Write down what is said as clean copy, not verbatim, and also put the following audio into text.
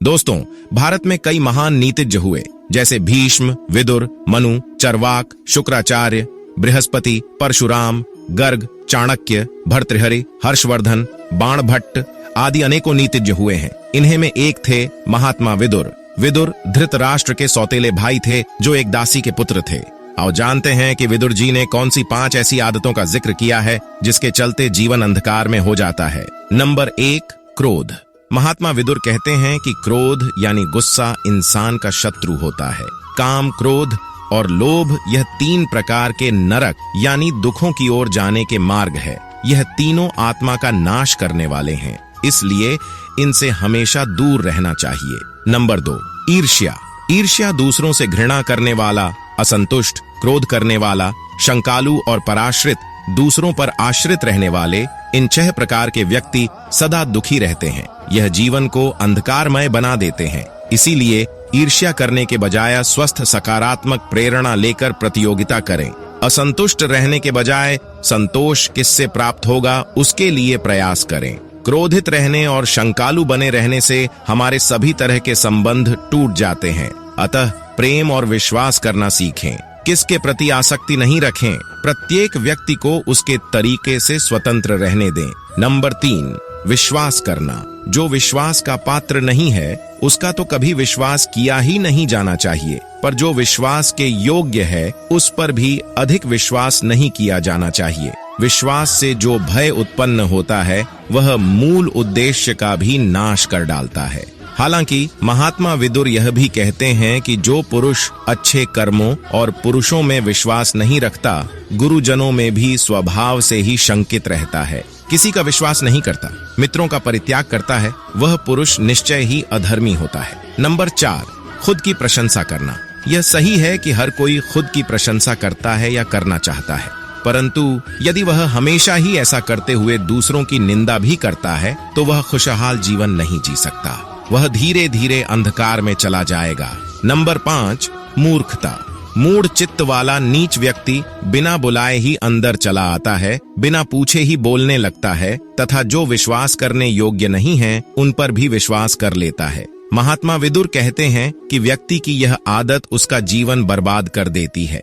दोस्तों, भारत में कई महान नीतिज्ञ हुए, जैसे भीष्म, विदुर, मनु, चरवाक, शुक्राचार्य, बृहस्पति, परशुराम, गर्ग, चाणक्य, भर्तृहरि, हर्षवर्धन, बाणभट्ट आदि अनेकों नीतिज्ञ हुए हैं। इन्हीं में एक थे महात्मा विदुर। विदुर धृतराष्ट्र के सौतेले भाई थे, जो एक दासी के पुत्र थे। आओ जानते हैं कि विदुर जी ने कौन सी 5 ऐसी आदतों का जिक्र किया है जिसके चलते जीवन अंधकार में हो जाता है। नंबर 1, क्रोध। महात्मा विदुर कहते हैं कि क्रोध यानी गुस्सा इंसान का शत्रु होता है। काम, क्रोध और लोभ यह 3 प्रकार के नरक यानी दुखों की ओर जाने के मार्ग है। यह तीनों आत्मा का नाश करने वाले हैं, इसलिए इनसे हमेशा दूर रहना चाहिए। नंबर 2, ईर्ष्या। ईर्ष्या दूसरों से घृणा करने वाला, असंतुष्ट, क्रोध करने वाला, शंकालु और पराश्रित, दूसरों पर आश्रित रहने वाले, इन 6 प्रकार के व्यक्ति सदा दुखी रहते हैं। यह जीवन को अंधकारमय बना देते हैं। इसीलिए ईर्ष्या करने के बजाय स्वस्थ सकारात्मक प्रेरणा लेकर प्रतियोगिता करें। असंतुष्ट रहने के बजाय संतोष किससे प्राप्त होगा उसके लिए प्रयास करें। क्रोधित रहने और शंकालु बने रहने से हमारे सभी तरह के संबंध टूट जाते हैं। अतः प्रेम और विश्वास करना सीखें। किसके प्रति आसक्ति नहीं रखें। प्रत्येक व्यक्ति को उसके तरीके से स्वतंत्र रहने दें। नंबर 3, विश्वास करना। जो विश्वास का पात्र नहीं है उसका तो कभी विश्वास किया ही नहीं जाना चाहिए, पर जो विश्वास के योग्य है उस पर भी अधिक विश्वास नहीं किया जाना चाहिए। विश्वास से जो भय उत्पन्न होता है वह मूल उद्देश्य का भी नाश कर डालता है। हालांकि महात्मा विदुर यह भी कहते हैं कि जो पुरुष अच्छे कर्मों और पुरुषों में विश्वास नहीं रखता, गुरुजनों में भी स्वभाव से ही शंकित रहता है, किसी का विश्वास नहीं करता, मित्रों का परित्याग करता है, वह पुरुष निश्चय ही अधर्मी होता है। नंबर 4, खुद की प्रशंसा करना। यह सही है कि हर कोई खुद की प्रशंसा करता है या करना चाहता है, परंतु यदि वह हमेशा ही ऐसा करते हुए दूसरों की निंदा भी करता है तो वह खुशहाल जीवन नहीं जी सकता। वह धीरे धीरे अंधकार में चला जाएगा। नंबर 5, मूर्खता। मूढ़ चित्त वाला नीच व्यक्ति बिना बुलाए ही अंदर चला आता है, बिना पूछे ही बोलने लगता है तथा जो विश्वास करने योग्य नहीं है उन पर भी विश्वास कर लेता है। महात्मा विदुर कहते हैं कि व्यक्ति की यह आदत उसका जीवन बर्बाद कर देती है।